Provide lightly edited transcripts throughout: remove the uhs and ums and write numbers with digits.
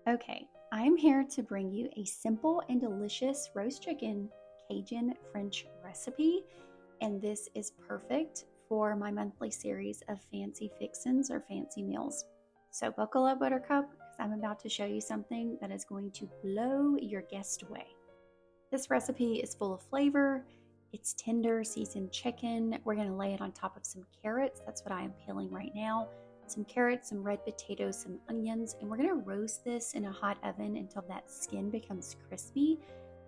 Okay, I'm here to bring you a simple and delicious roast chicken Cajun French recipe, and this is perfect for my monthly series of fancy fixins or fancy meals. So buckle up, Buttercup, because I'm about to show you something that is going to blow your guest away. This recipe is full of flavor. It's tender, seasoned chicken. We're going to lay it on top of some carrots. That's what I am peeling right now. Some carrots, some red potatoes, some onions, and we're going to roast this in a hot oven until that skin becomes crispy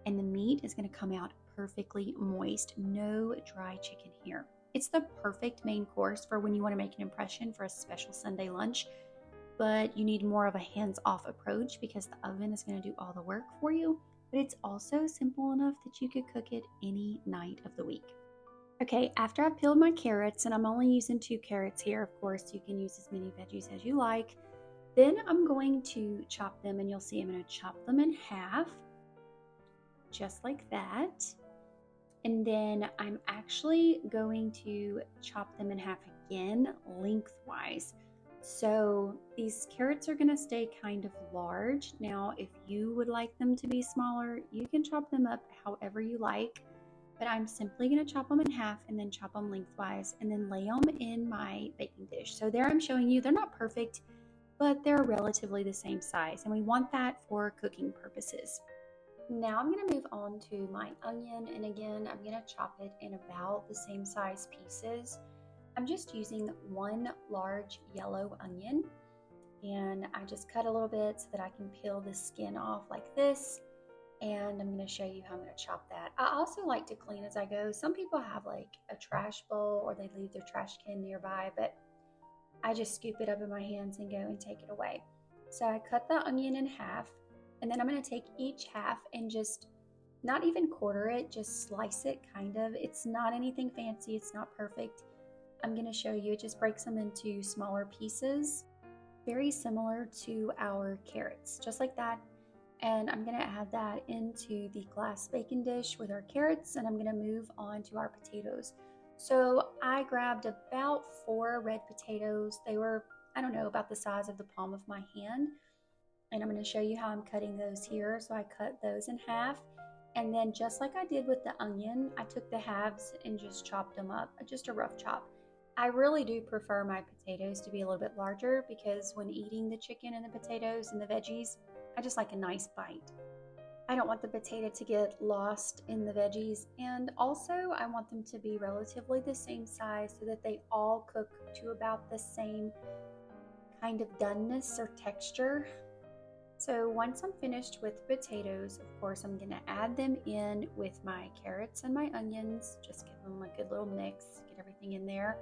and the meat is going to come out perfectly moist. No dry chicken here. It's the perfect main course for when you want to make an impression for a special Sunday lunch, but you need more of a hands-off approach because the oven is going to do all the work for you. But it's also simple enough that you could cook it any night of the week. Okay, after I've peeled my carrots, and I'm only using 2 carrots here, of course, you can use as many veggies as you like. Then I'm going to chop them, and you'll see I'm going to chop them in half, just like that. And then I'm actually going to chop them in half again, lengthwise. So these carrots are going to stay kind of large. Now, if you would like them to be smaller, you can chop them up however you like. But I'm simply going to chop them in half and then chop them lengthwise and then lay them in my baking dish. So there I'm showing you, they're not perfect, but they're relatively the same size. And we want that for cooking purposes. Now I'm going to move on to my onion. And again, I'm going to chop it in about the same size pieces. I'm just using 1 large yellow onion. And I just cut a little bit so that I can peel the skin off like this. And I'm going to show you how I'm going to chop that. I also like to clean as I go. Some people have like a trash bowl or they leave their trash can nearby, but I just scoop it up in my hands and go and take it away. So I cut the onion in half, and then I'm going to take each half and just not even quarter it, just slice it kind of. It's not anything fancy. It's not perfect. I'm going to show you. It just breaks them into smaller pieces, very similar to our carrots, just like that. And I'm going to add that into the glass baking dish with our carrots, and I'm going to move on to our potatoes. So I grabbed about 4 red potatoes. They were, I don't know, about the size of the palm of my hand. And I'm going to show you how I'm cutting those here. So I cut those in half. And then just like I did with the onion, I took the halves and just chopped them up, just a rough chop. I really do prefer my potatoes to be a little bit larger because when eating the chicken and the potatoes and the veggies, I just like a nice bite. I don't want the potato to get lost in the veggies, and also I want them to be relatively the same size so that they all cook to about the same kind of doneness or texture. So once I'm finished with potatoes, of course, I'm going to add them in with my carrots and my onions, just give them a good little mix, get everything in there.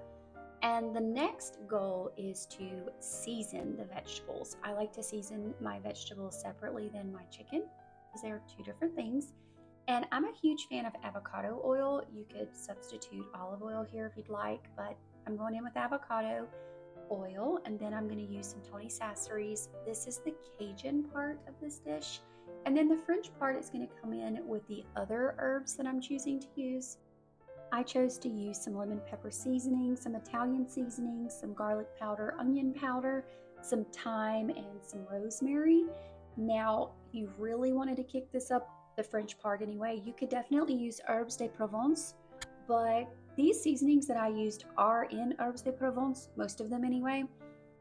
And the next goal is to season the vegetables. I like to season my vegetables separately than my chicken because they are 2 different things. And I'm a huge fan of avocado oil. You could substitute olive oil here if you'd like, but I'm going in with avocado oil, and then I'm going to use some Tony Sasseries. This is the Cajun part of this dish. And then the French part is going to come in with the other herbs that I'm choosing to use. I chose to use some lemon pepper seasoning, some Italian seasoning, some garlic powder, onion powder, some thyme, and some rosemary. Now, if you really wanted to kick this up, the French part anyway, you could definitely use herbes de Provence, but these seasonings that I used are in herbes de Provence, most of them anyway.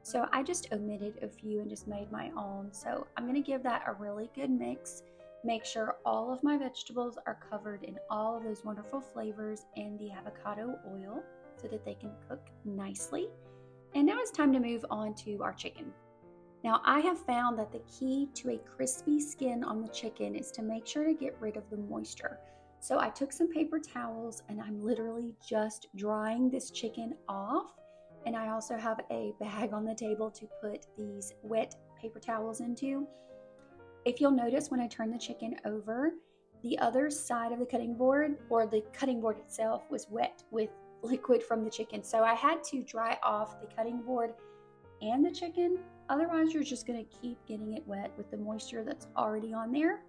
So I just omitted a few and just made my own. So I'm going to give that a really good mix. Make sure all of my vegetables are covered in all of those wonderful flavors and the avocado oil so that they can cook nicely. And now it's time to move on to our chicken. Now I have found that the key to a crispy skin on the chicken is to make sure to get rid of the moisture. So I took some paper towels and I'm literally just drying this chicken off. And I also have a bag on the table to put these wet paper towels into. If you'll notice when I turn the chicken over, the other side of the cutting board, or the cutting board itself, was wet with liquid from the chicken. So I had to dry off the cutting board and the chicken. Otherwise, you're just going to keep getting it wet with the moisture that's already on there.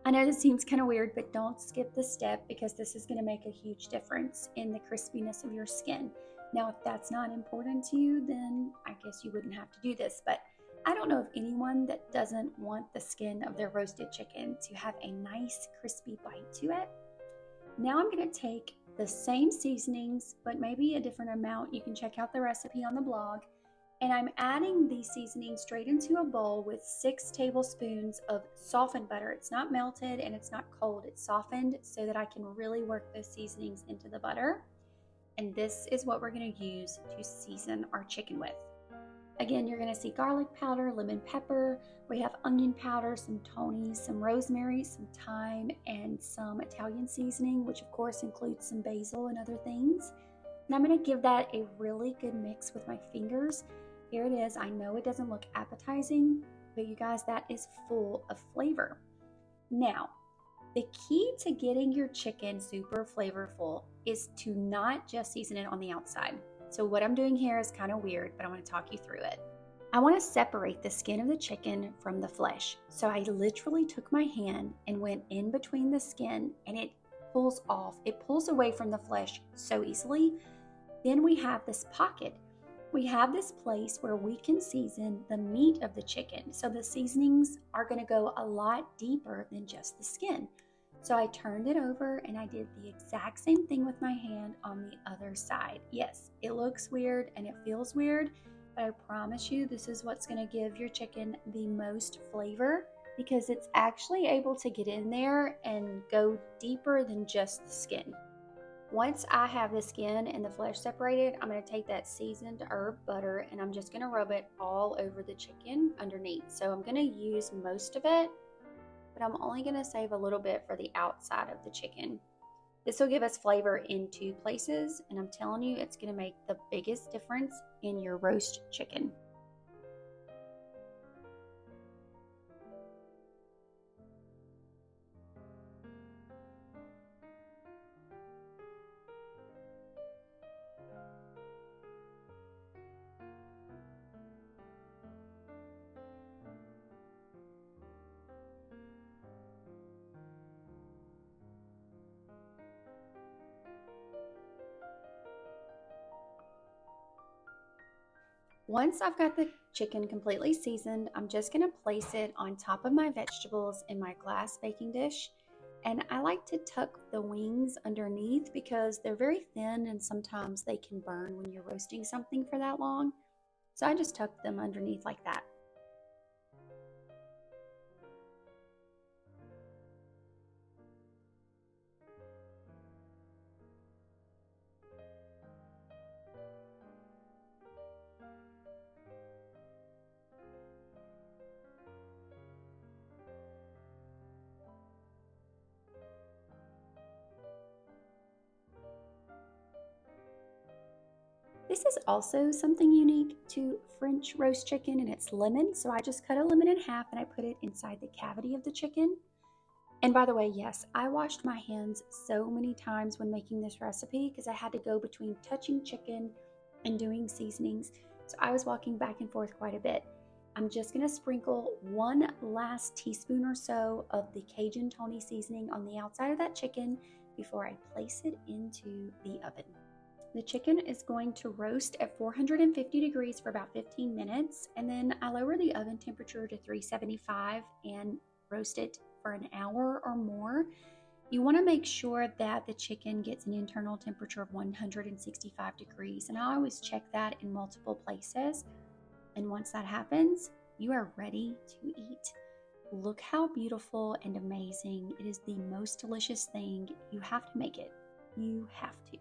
I know this seems kind of weird, but don't skip this step because this is going to make a huge difference in the crispiness of your skin. Now, if that's not important to you, then I guess you wouldn't have to do this. But I don't know of anyone that doesn't want the skin of their roasted chicken to have a nice crispy bite to it. Now I'm going to take the same seasonings, but maybe a different amount. You can check out the recipe on the blog. And I'm adding these seasonings straight into a bowl with 6 tablespoons of softened butter. It's not melted and it's not cold, it's softened so that I can really work those seasonings into the butter. And this is what we're going to use to season our chicken with. Again, you're going to see garlic powder, lemon pepper. We have onion powder, some Tony, some rosemary, some thyme, and some Italian seasoning, which of course includes some basil and other things. And I'm going to give that a really good mix with my fingers. Here it is. I know it doesn't look appetizing, but you guys, that is full of flavor. Now, the key to getting your chicken super flavorful is to not just season it on the outside. So what I'm doing here is kind of weird, but I want to talk you through it. I want to separate the skin of the chicken from the flesh. So I literally took my hand and went in between the skin, and it pulls off. It pulls away from the flesh so easily. Then we have this pocket. We have this place where we can season the meat of the chicken. So the seasonings are going to go a lot deeper than just the skin. So I turned it over and I did the exact same thing with my hand on the other side. Yes, it looks weird and it feels weird, but I promise you this is what's going to give your chicken the most flavor, because it's actually able to get in there and go deeper than just the skin. Once I have the skin and the flesh separated, I'm going to take that seasoned herb butter and I'm just going to rub it all over the chicken underneath. So I'm going to use most of it, but I'm only going to save a little bit for the outside of the chicken. This will give us flavor in 2 places, and I'm telling you, it's going to make the biggest difference in your roast chicken. Once I've got the chicken completely seasoned, I'm just going to place it on top of my vegetables in my glass baking dish. And I like to tuck the wings underneath because they're very thin and sometimes they can burn when you're roasting something for that long. So I just tuck them underneath like that. This is also something unique to French roast chicken, and it's lemon. So I just cut a lemon in half and I put it inside the cavity of the chicken. And by the way, yes, I washed my hands so many times when making this recipe because I had to go between touching chicken and doing seasonings. So I was walking back and forth quite a bit. I'm just going to sprinkle 1 last teaspoon or so of the Cajun Tony seasoning on the outside of that chicken before I place it into the oven. The chicken is going to roast at 450 degrees for about 15 minutes, and then I lower the oven temperature to 375 and roast it for an hour or more. You want to make sure that the chicken gets an internal temperature of 165 degrees, and I always check that in multiple places. And once that happens, you are ready to eat. Look how beautiful and amazing. It is the most delicious thing. You have to make it. You have to.